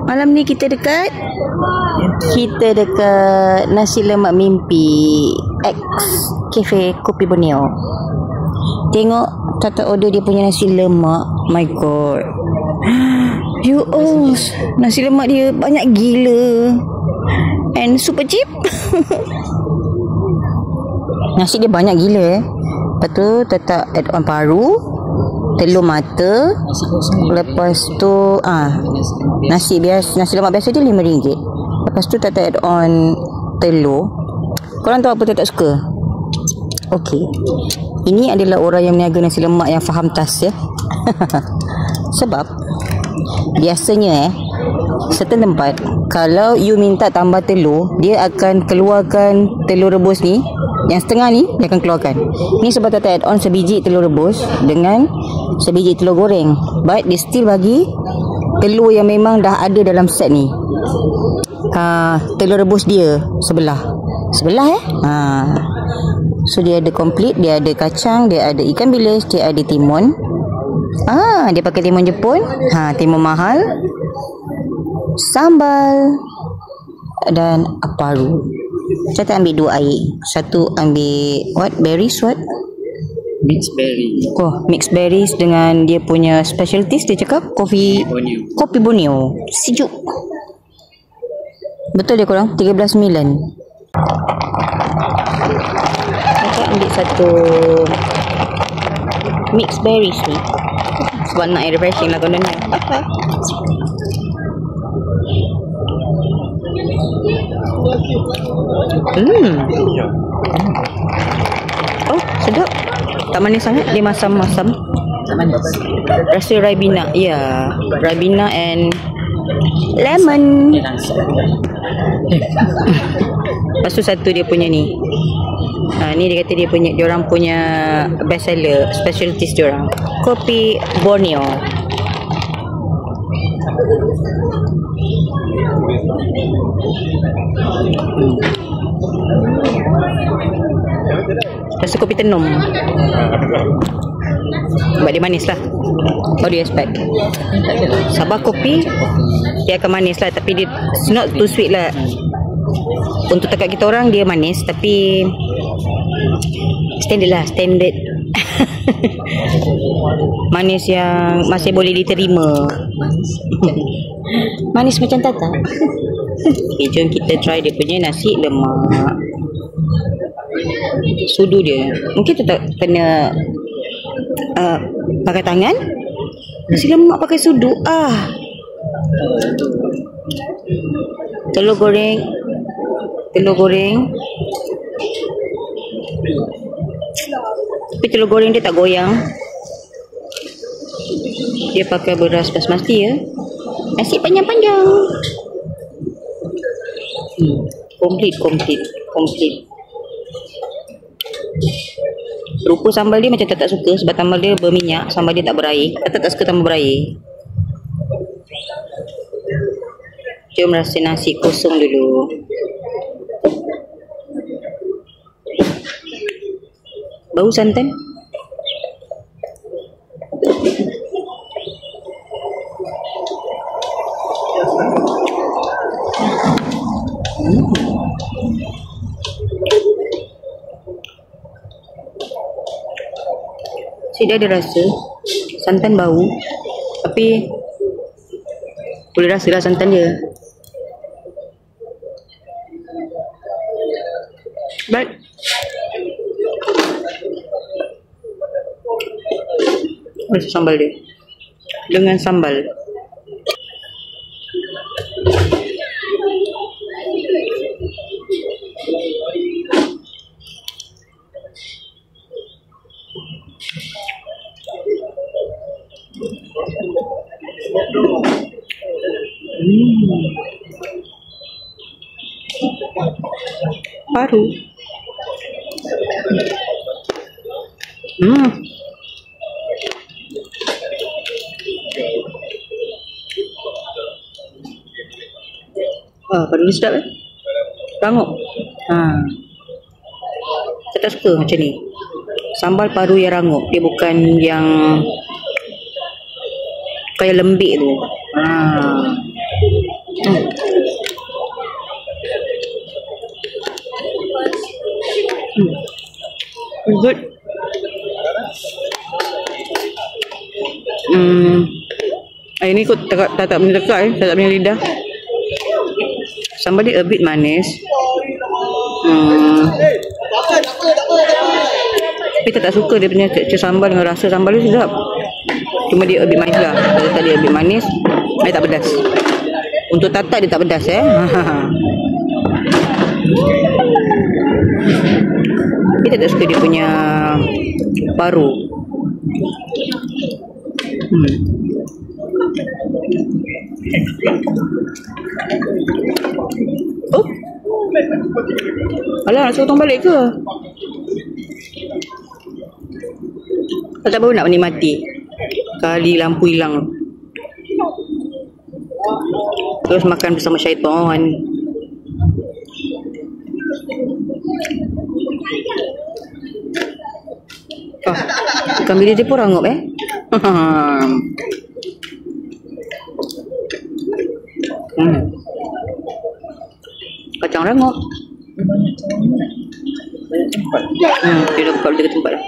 Malam ni kita dekat Nasi Lemak Mimpi X Cafe Kopi Borneo. Tengok tata order dia punya nasi lemak. My god. You nasi lemak dia banyak gila. And super cheap. Nasi dia banyak gila Lepas tu tetap add on paru, telur mata. Lepas tu nasi lemak biasa dia RM5. Lepas tu tetap add on telur. Korang tahu apa tak suka? Okey, ini adalah orang yang meniaga nasi lemak yang faham tas ya. Sebab biasanya certain tempat kalau you minta tambah telur, dia akan keluarkan telur rebus ni, yang setengah ni dia akan keluarkan. Ni sebab tak add on sebiji telur rebus dengan sebiji telur goreng, but dia still bagi telur yang memang dah ada dalam set ni. Telur rebus dia sebelah so dia ada komplit. Dia ada kacang, dia ada ikan bilis, dia ada timun. Dia pakai timun Jepun. Timun mahal, sambal dan paru. Saya ambil 2 air. Satu ambil berries mixed berries dengan dia punya specialties. Dia cakap kopi Borneo. Sejuk. Betul dia korang? 13.9. Saya ambil satu mixed berries ni sebab nak refreshing lah kononnya. Sedap. Tak manis sangat. Dia masam-masam. Rasa Ribena. Ya, Ribena and lemon. Lepas tu satu dia punya ni. Ni dia kata diorang punya best seller, specialties diorang, Kopi Borneo. Rasa kopi tenum. Sebab dia manis lah. What do you expect? Sabah kopi dia akan manis lah, tapi dia not too sweet lah. Untuk tekak kita orang dia manis, tapi standard. Manis yang masih boleh diterima. Manis macam Tata. Okay, jom kita try dia punya nasi lemak. Sudu dia mungkin tetap kena pakai tangan. Nasi lemak pakai sudu. Telur goreng. Tapi telur goreng dia tak goyang. Dia pakai beras basmati ya. Nasi panjang-panjang. Komplit. Rupa sambal dia macam tak suka sebab sambal dia berminyak. Sambal dia tak berair. Tak suka tambah berair. Jom rasa nasi kosong dulu. Bau santan. Dia ada rasa santan bau, tapi boleh rasa lah santan dia. But rasa sambal dia dengan sambal. Paru. Paru ni sedap Rangup. Saya tak suka macam ni. Sambal paru yang rangup. Dia bukan yang kayak lembik tu. ikut tak punya tekak tak punya lidah. Sambal dia a bit manis. Tapi tak suka dia punya tekstur sambal dengan rasa sambal dia sedap. Cuma dia a bit manis lah. Tadi dia a bit manis. Dia tak pedas. Untuk tatak dia tak pedas Kita tak suka dia punya paru. Oh, alah, nak suruh tong balik ke? Tak baru nak menikmati kali lampu hilang. Terus makan bersama syaitan. Ikan bilis dia pun rangup Kacang rangup. Dia dah buka dekat tempat dah.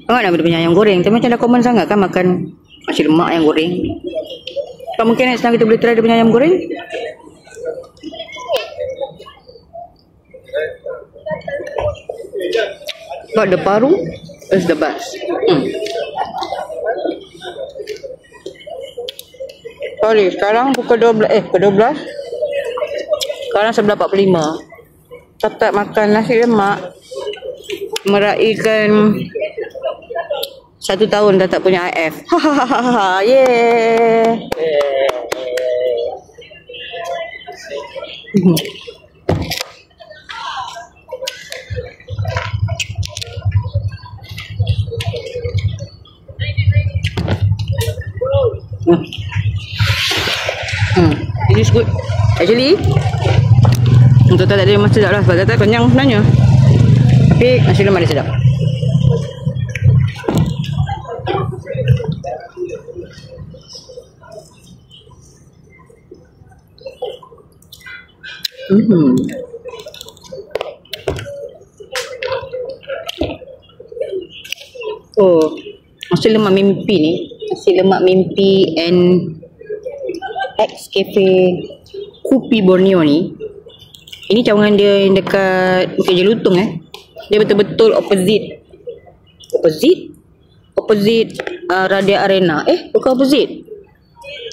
Awak nak punya ayam goreng. Tapi macam dah common sangat kan makan nasi lemak ayam goreng. Kalau mungkin next time kita boleh try dia punya ayam goreng. But the paru is the best. Sorry, sekarang pukul 12. Pukul 12. Sekarang 11.45. Tetap makan nasi lemak. Meraihkan 1 tahun dah tak punya IF. Hahaha. Yeah. This is good. Actually, untuk tak ada memang sedap lah. Sebab tak kenyang sebenarnya. Tapi nasi lemak dia sedap. Oh, nasi lemak mimpi ni. Nasi lemak mimpi and X Cafe Kopi Borneo ni. Ini cawangan dia yang dekat Bukit Jelutong Dia betul-betul opposite Radia Arena. Bukan opposite.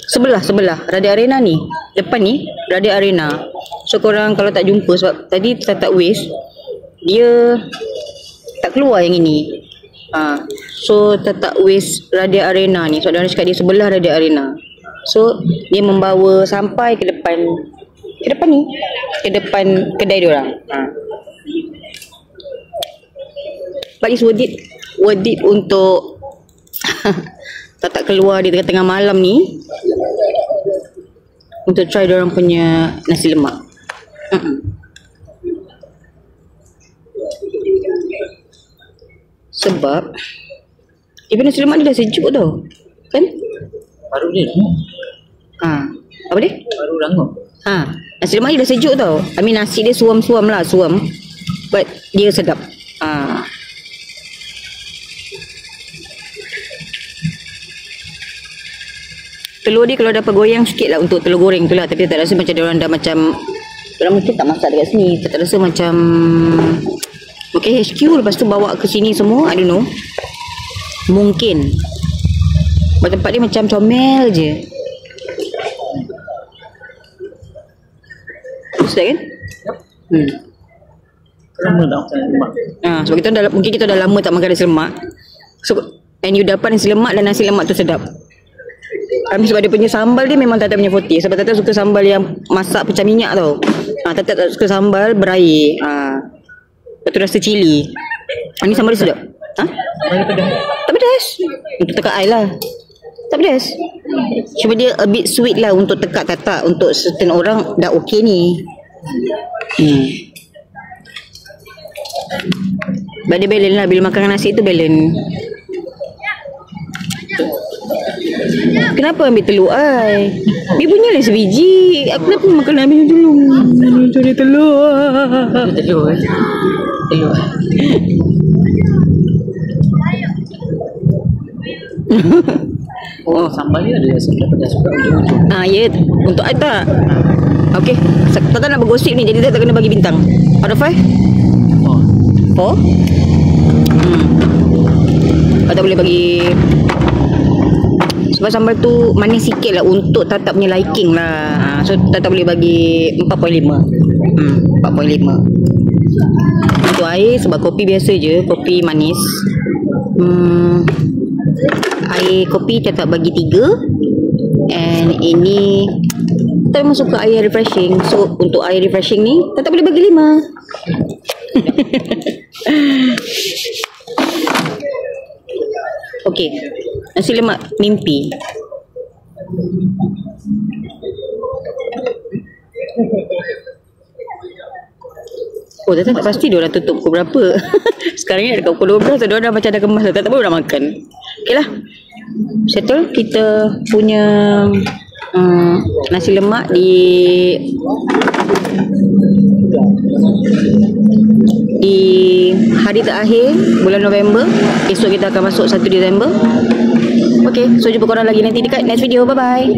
Sebelah Radia Arena ni. Depan ni Radia Arena. So korang kalau tak jumpa sebab tadi tak waste, dia tak keluar yang ini. So tak waste Radia Arena ni. So dia cakap dia sebelah Radia Arena. So dia membawa sampai ke depan ni, ke depan kedai dia orang. But it's worth it untuk tak keluar di tengah-tengah malam ni untuk try dia orang punya nasi lemak. Sebab nasi lemak ni dah sejuk tau. Kan? Baru dia. Apa dia? Baru rangup. Nasi lemak ni dah sejuk tau. I mean nasi dia suam-suam. But dia sedap. Telur dia kalau dapat goyang sikit lah untuk telur goreng tu lah. Tapi tak rasa macam dia orang dah macam, orang mungkin tak masak dekat sini. Tak rasa macam okay, HQ lepas tu bawa ke sini semua. I don't know. Mungkin tempat dia macam comel je. Sedap kan? Lama tak makan lemak. Sebab mungkin kita dah lama tak makan nasi lemak. So, and you dapat nasi lemak dan nasi lemak tu sedap. Sebab dia punya sambal dia memang Tata punya forte. Sebab Tata suka sambal yang masak pecah minyak tau. Tata tak suka sambal berair. Lepas tu rasa cili. Ni sambal dia sedap. Tak pedas. Untuk tekak air lah. Tak pedas. Cuma dia a bit sweet lah untuk tekak Tata. Untuk certain orang dah okey ni. Sebab dia balance lah. Bila makan nasi tu balance. Kenapa ambil telur ai? Dia punya lah sebiji. Aku kenapa makan ambil telur? Itu dia telur. Telur Telur Oh, sambal dia ada sebelah pedas juga. Ya, untuk I tak. Okey, Tata nak bergosip ni, jadi Tata kena bagi bintang. Out of 5? Oh, 4? Tata boleh bagi, sebab sambal tu manis sikit lah untuk Tata punya liking lah. So Tata boleh bagi 4.5. 4.5. Untuk air, sebab kopi biasa je, kopi manis. Air kopi Tata bagi 3. And ini Tata memang suka air refreshing. So untuk air refreshing ni Tata boleh bagi 5. Okey, nasi lemak mimpi. Oh, Tata tak pasti dia orang tutup pukul berapa. Sekarang ni dekat pukul 12, dia orang dah macam dah kemas, tak tahu nak makan. Okey lah, settle kita punya nasi lemak di hari terakhir bulan November. Esok kita akan masuk 1 Disember. Okey, so jumpa korang lagi nanti dekat next video. Bye bye.